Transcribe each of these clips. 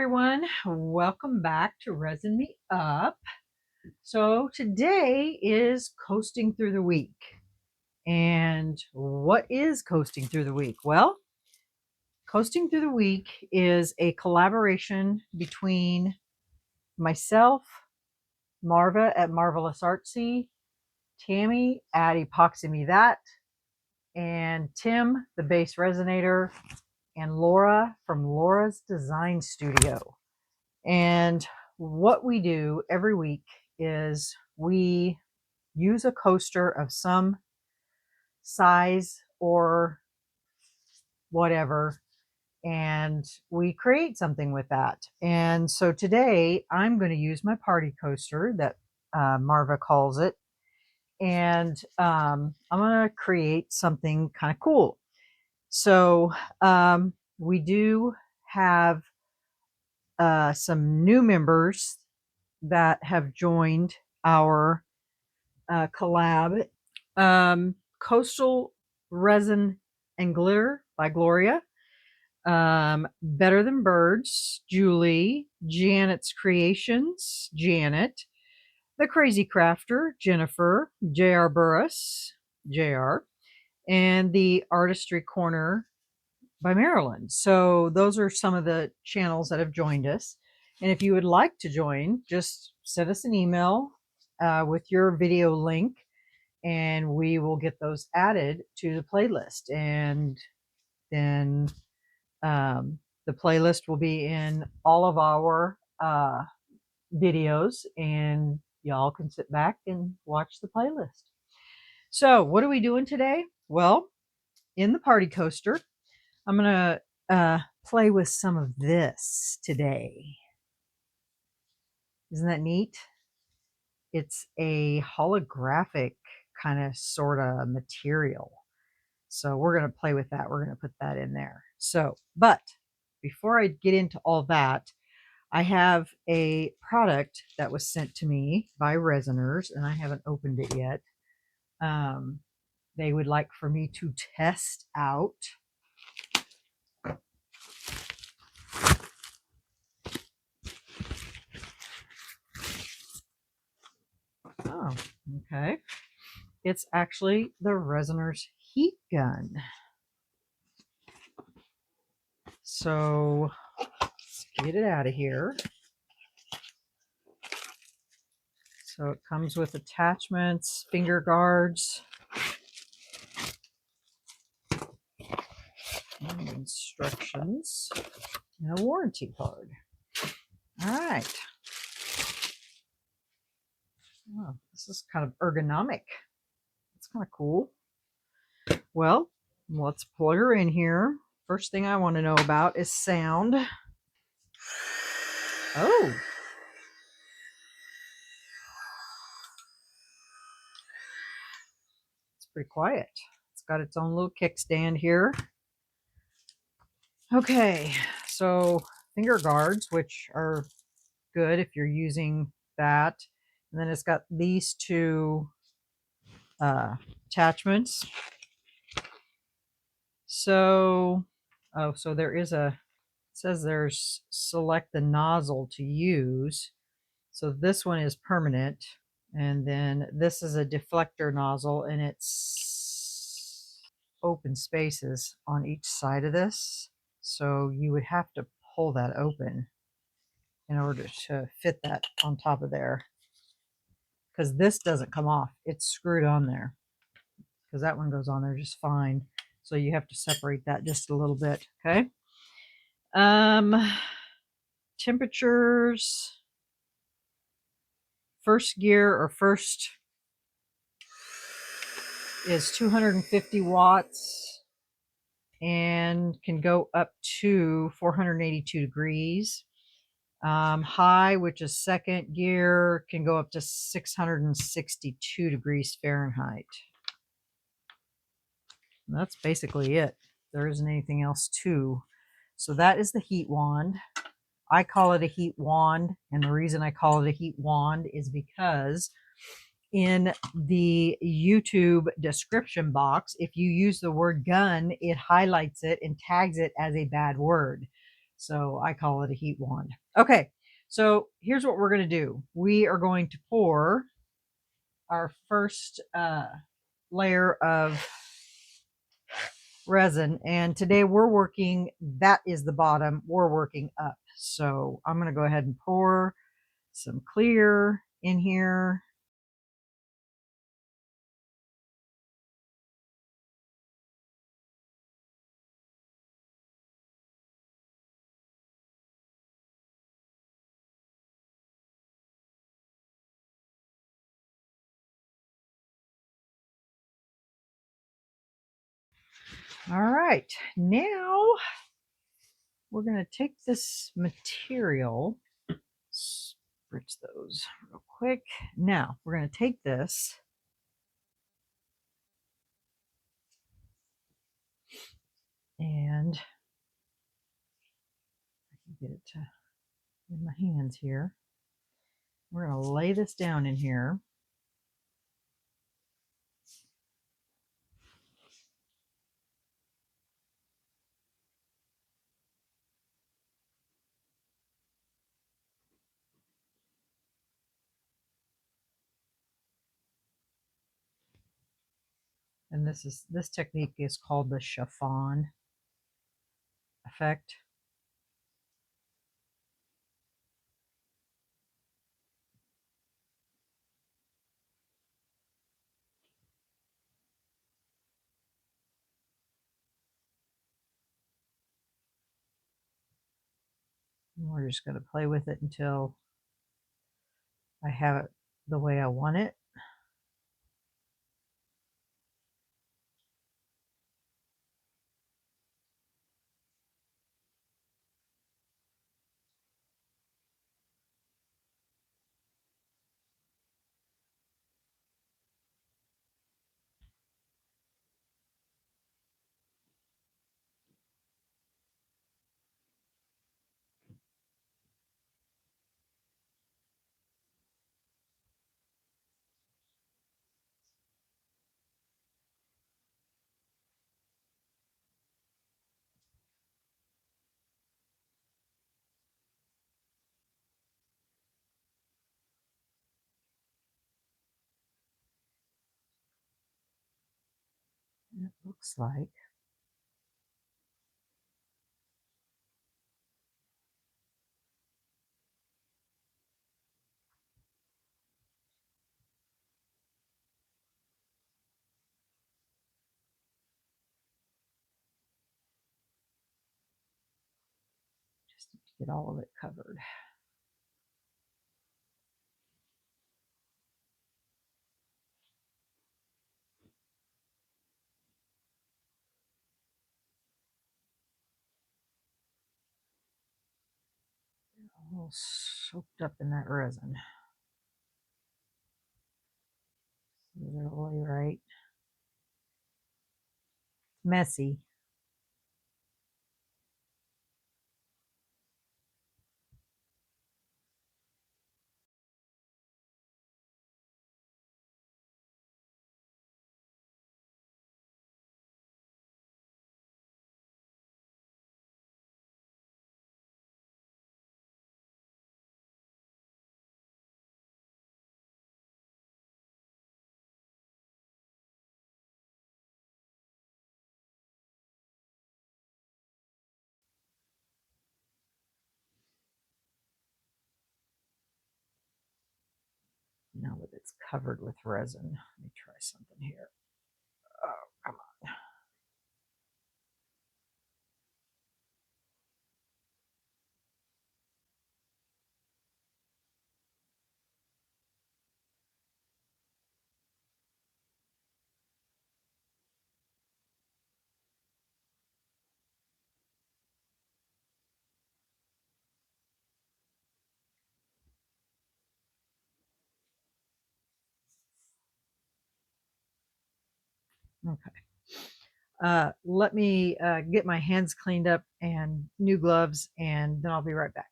everyone, welcome back to Resin Me Up. So today is coasting through the week. And what is coasting through the week? Well, coasting through the week is a collaboration between myself, Marva at Marvelous Artsy, Tammy at Epoxy Me That, and Tim, the Base Resonator, and Laura from Laura's Design Studio. And what we do every week is we use a coaster of some size or whatever, and we create something with that. And so today I'm going to use my party coaster that Marva calls it, and I'm going to create something kind of cool. So we do have some new members that have joined our collab. Coastal Resin and Glitter by Gloria. Better Than Birds, Julie. Janet's Creations, Janet. The Crazy Crafter, Jennifer. J.R. Burris, J.R. And the Artistry Corner by Marilyn. So those are some of the channels that have joined us. And if you would like to join, just send us an email with your video link, and we will get those added to the playlist. And then the playlist will be in all of our videos, and y'all can sit back and watch the playlist. So what are we doing today? Well, in the party coaster, I'm going to play with some of this today. Isn't that neat? It's a holographic kind of sort of material. So we're going to play with that. We're going to put that in there. So, but before I get into all that, I have a product that was sent to me by Resiners, and I haven't opened it yet. They would like for me to test out. Oh, okay. It's actually the Resiners heat gun. So let's get it out of here. So it comes with attachments, finger guards, and instructions, and a warranty card. All right. Oh, this is kind of ergonomic. It's kind of cool. Well, let's plug her in here. First thing I want to know about is sound. Oh. It's pretty quiet. It's got its own little kickstand here. Okay, so finger guards, which are good if you're using that. And then it's got these two attachments. So, so there is it says there's select the nozzle to use. So this one is permanent. And then this is a deflector nozzle, and it's open spaces on each side of this. So you would have to pull that open in order to fit that on top of there, because this doesn't come off. It's screwed on there, because that one goes on there just fine. So you have to separate that just a little bit. Okay. Temperatures. First gear, or first, is 250 watts and can go up to 482 degrees. High, which is second gear, can go up to 662 degrees Fahrenheit. And that's basically it. There isn't anything else too. So that is the heat wand. I call it a heat wand, and the reason I call it a heat wand is because in the YouTube description box, if you use the word gun, it highlights it and tags it as a bad word. So I call it a heat wand. Okay, so here's what we're going to do. We are going to pour our first layer of resin, and today we're working, that is the bottom, we're working up. So I'm going to go ahead and pour some clear in here. All right, now we're going to take this material, spritz those real quick. Now we're going to take this and I can get it to in my hands here. We're going to lay this down in here. And this technique is called the chiffon effect. And we're just going to play with it until I have it the way I want it. It looks like just need to get all of it covered. All soaked up in that resin. Literally, right? Messy. Now that it's covered with resin, let me try something here. Oh, come on. Okay. Let me get my hands cleaned up and new gloves, and then I'll be right back.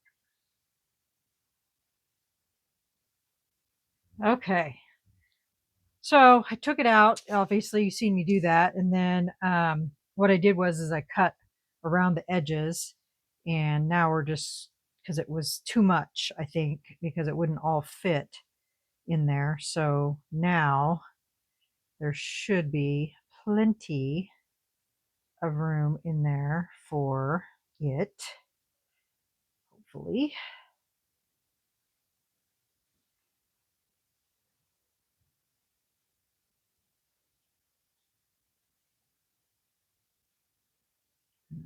Okay. So I took it out. Obviously, you've seen me do that. And then what I did was I cut around the edges, And now we're just, because it was too much, I think, because it wouldn't all fit in there. So now there should be plenty of room in there for it, hopefully.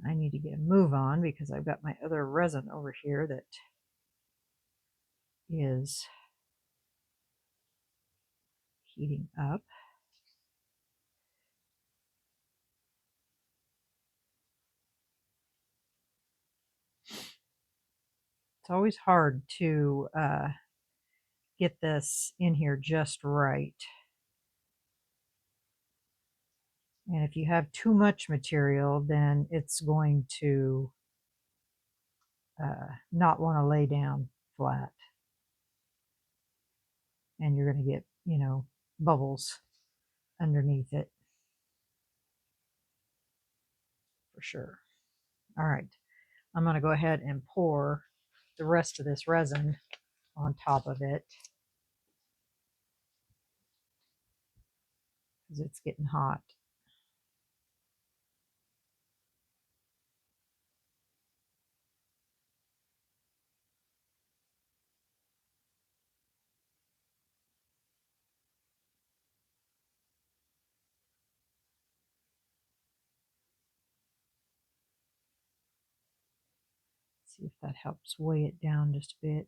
I need to get a move on because I've got my other resin over here that is heating up. It's always hard to get this in here just right. And if you have too much material, then it's going to not want to lay down flat. And you're going to get, you know, bubbles underneath it for sure. All right, I'm going to go ahead and pour the rest of this resin on top of it because it's getting hot. See if that helps weigh it down just a bit.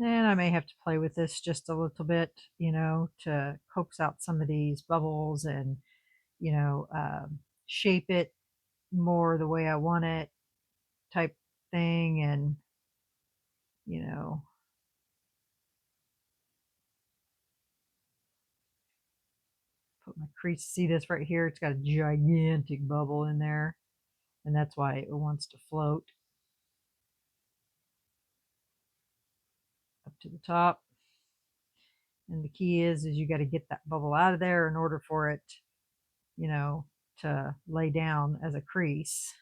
And I may have to play with this just a little bit, you know, to coax out some of these bubbles and, you know, shape it more the way I want it type thing. And, you know, put my crease. See this right here? It's got a gigantic bubble in there. And that's why it wants to float up to the top. And the key is you got to get that bubble out of there in order for it, you know, to lay down as a crease.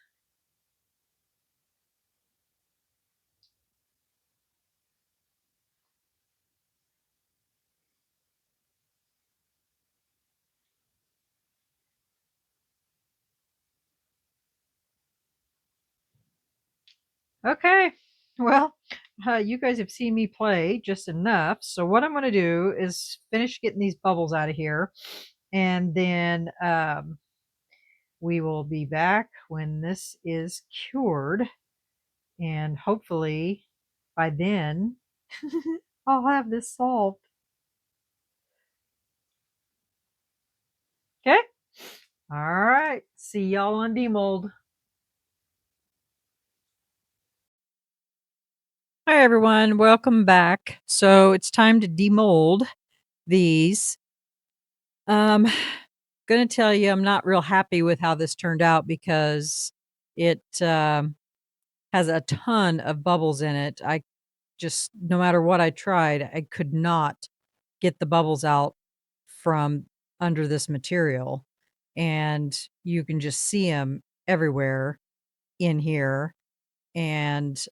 Okay, well, you guys have seen me play just enough. So what I'm going to do is finish getting these bubbles out of here, and then we will be back when this is cured, and hopefully by then I'll have this solved. Okay. All right. See y'all on Demold. Hi everyone, welcome back. So it's time to demold these. Gonna tell you I'm not real happy with how this turned out because it has a ton of bubbles in it. I just, no matter what I tried, I could not get the bubbles out from under this material. And you can just see them everywhere in here. And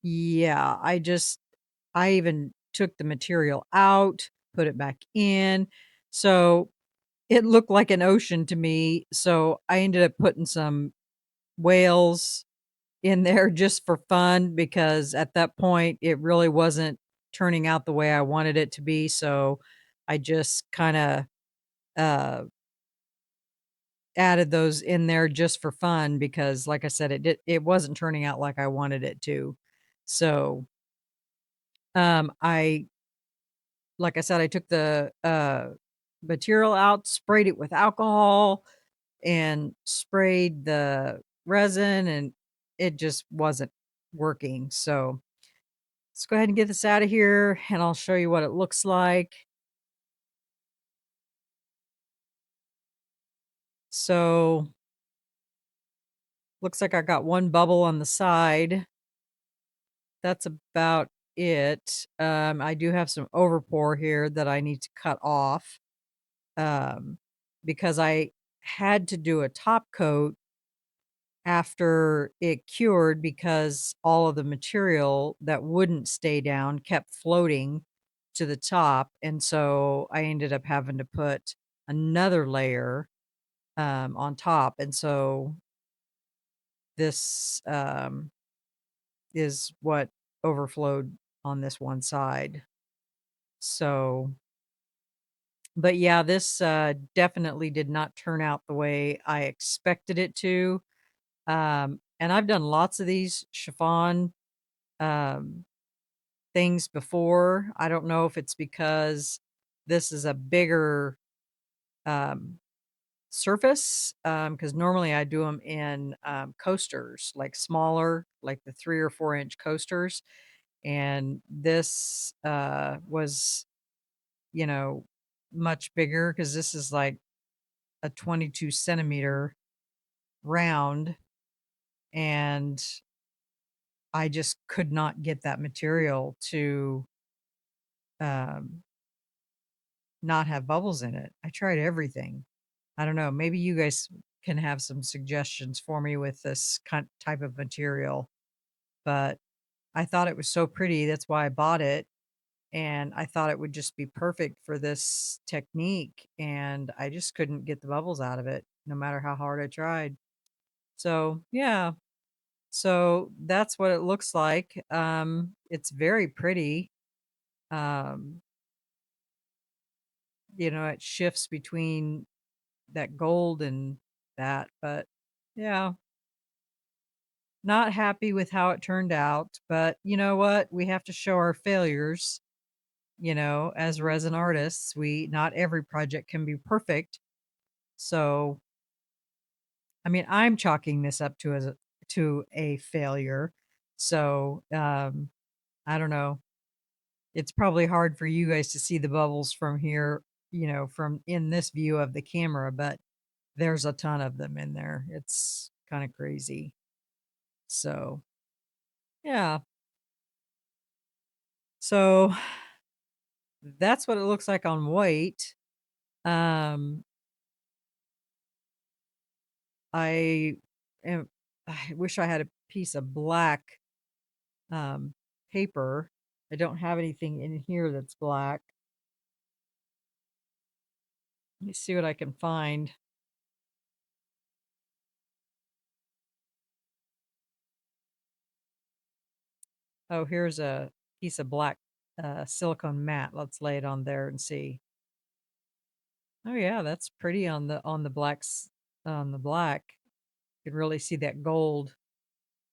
yeah, I even took the material out, put it back in. So it looked like an ocean to me. So I ended up putting some whales in there just for fun because at that point it really wasn't turning out the way I wanted it to be. So I just kind of uh, added those in there just for fun because, like I said, it wasn't turning out like I wanted it to. So, I like I said, I took the, material out, sprayed it with alcohol, and sprayed the resin, and it just wasn't working. So, let's go ahead and get this out of here, and I'll show you what it looks like. So, looks like I got one bubble on the side. That's about it. I do have some overpour here that I need to cut off, um, because I had to do a top coat after it cured because all of the material that wouldn't stay down kept floating to the top, and so I ended up having to put another layer, on top, and so this, is what overflowed on this one side. So, but yeah, this, definitely did not turn out the way I expected it to. And I've done lots of these chiffon, um, things before. I don't know if it's because this is a bigger, um, surface, because normally I do them in, coasters, like smaller, like the 3 or 4-inch coasters, and this, was, you know, much bigger because this is like a 22 centimeter round, and I just could not get that material to, um, not have bubbles in it. I tried everything. I don't know, maybe you guys can have some suggestions for me with this type of material, but I thought it was so pretty, that's why I bought it, and I thought it would just be perfect for this technique, and I just couldn't get the bubbles out of it no matter how hard I tried. So, yeah. So, that's what it looks like. It's very pretty. Um, it shifts between that gold and that, but yeah, not happy with how it turned out, but you know what? We have to show our failures, as resin artists. We Not every project can be perfect. So, I mean, I'm chalking this up to a failure. So, I don't know. It's probably hard for you guys to see the bubbles from here, from in this view of the camera, but there's a ton of them in there. It's kind of crazy. So, yeah. So, that's what it looks like on white. Um, I I wish I had a piece of black, um, paper. I don't have anything in here that's black. Let me see what I can find. Oh, here's a piece of black, silicone mat. Let's lay it on there and see. Oh yeah, that's pretty on the black. You can really see that gold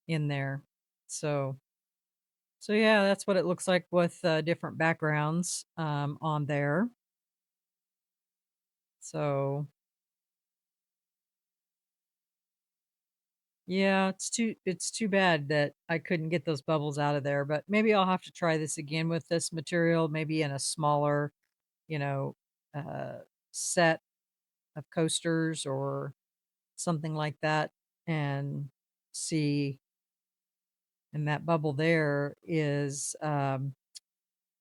in there. So so yeah, that's what it looks like with, different backgrounds, on there. So, yeah, it's too bad that I couldn't get those bubbles out of there, but maybe I'll have to try this again with this material, maybe in a smaller, you know, uh, set of coasters or something like that, and see. And that bubble there is,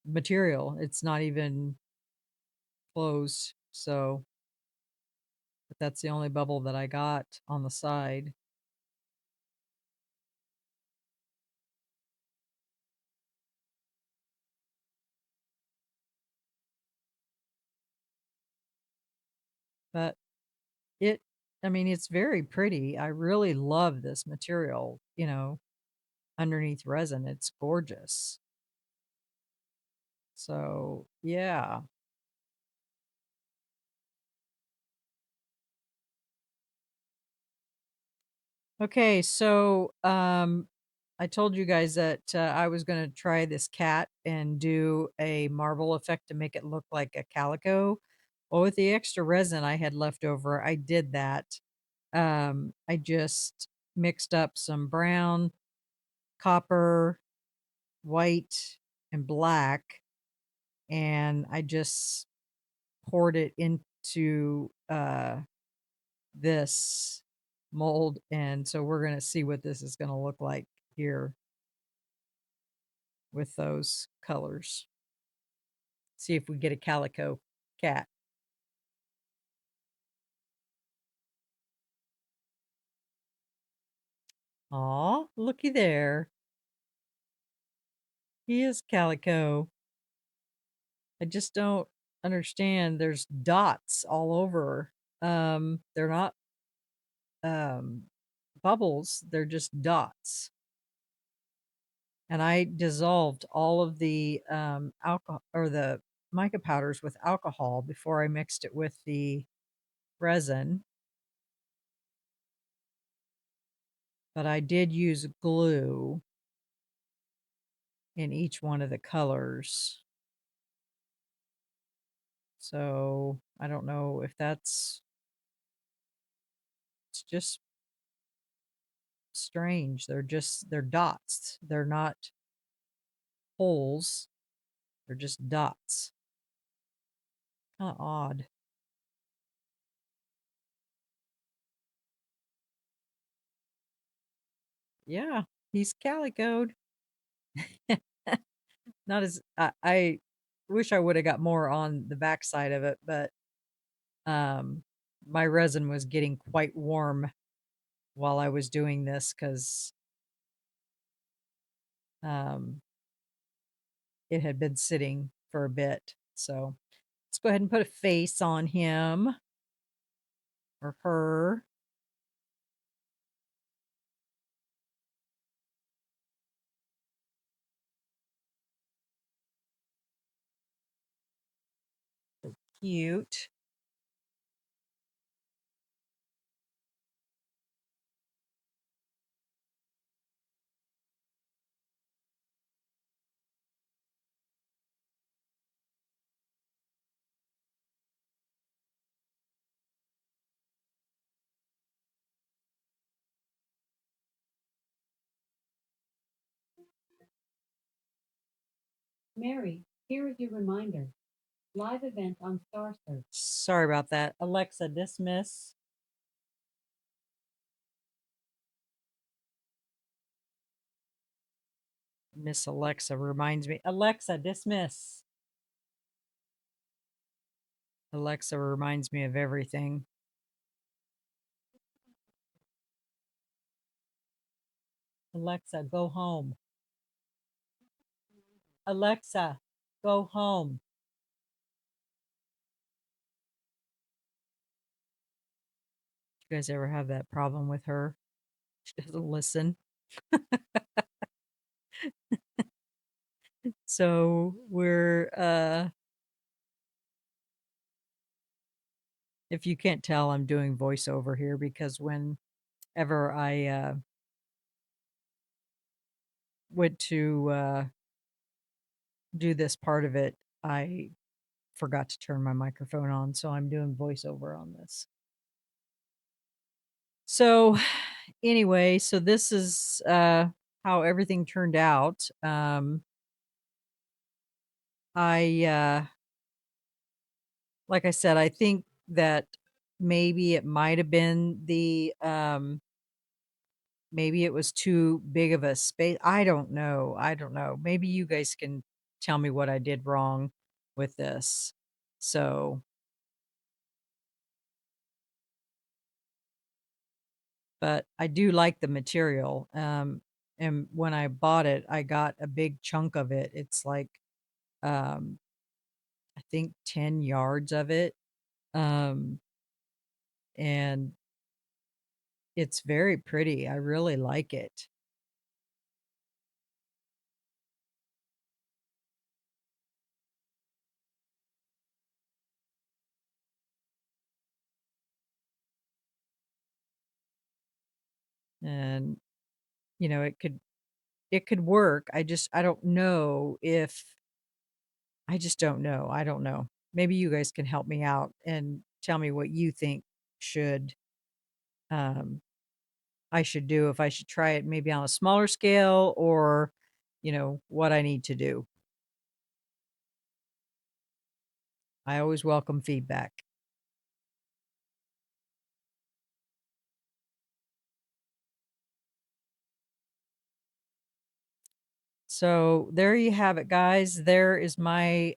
material. It's not even closed. So, but that's the only bubble that I got on the side. But it, I mean, it's very pretty. I really love this material, underneath resin. It's gorgeous. So, yeah. Okay, so I told you guys that I was going to try this cat and do a marble effect to make it look like a calico. Well, with the extra resin I had left over, I did that. I just mixed up some brown, copper, white, and black, and I just poured it into this mold. And so we're going to see what this is going to look like here with those colors. See if we get a calico cat. Aw, looky there. He is calico. I just don't understand. There's dots all over. They're not um bubbles, they're just dots. And I dissolved all of the alcohol or the mica powders with alcohol before I mixed it with the resin. But I did use glue in each one of the colors. So I don't know if it's just strange. They're dots. They're not holes. They're just dots. Kind of odd. Yeah, he's calicoed. Not as I wish I would have got more on the backside of it, but um my resin was getting quite warm while I was doing this because um it had been sitting for a bit. So let's go ahead and put a face on him or her. Cute. Mary, here is your reminder. Live event on Star Search. Sorry about that. Alexa, dismiss. Miss Alexa reminds me. Alexa, dismiss. Alexa reminds me of everything. Alexa, go home. Alexa, go home. You guys ever have that problem with her? She doesn't listen. So we're if you can't tell, I'm doing voiceover here because whenever I went to do this part of it, I forgot to turn my microphone on, so I'm doing voiceover on this. So anyway, so this is how everything turned out. I like I said, I think that maybe it might have been the maybe it was too big of a space. I don't know. I don't know. Maybe you guys can tell me what I did wrong with this. So, but I do like the material. And when I bought it, I got a big chunk of it. It's like um I think 10 yards of it. Um and it's very pretty. I really like it. and it could work. I don't know if I just don't know. I don't know. Maybe you guys can help me out and tell me what you think should um I should do, if I should try it maybe on a smaller scale, or what I need to do. I always welcome feedback. So there you have it, guys. There is my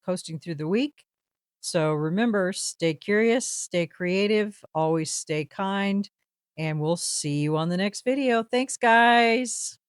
coasting through the week. So remember, stay curious, stay creative, always stay kind, and we'll see you on the next video. Thanks, guys.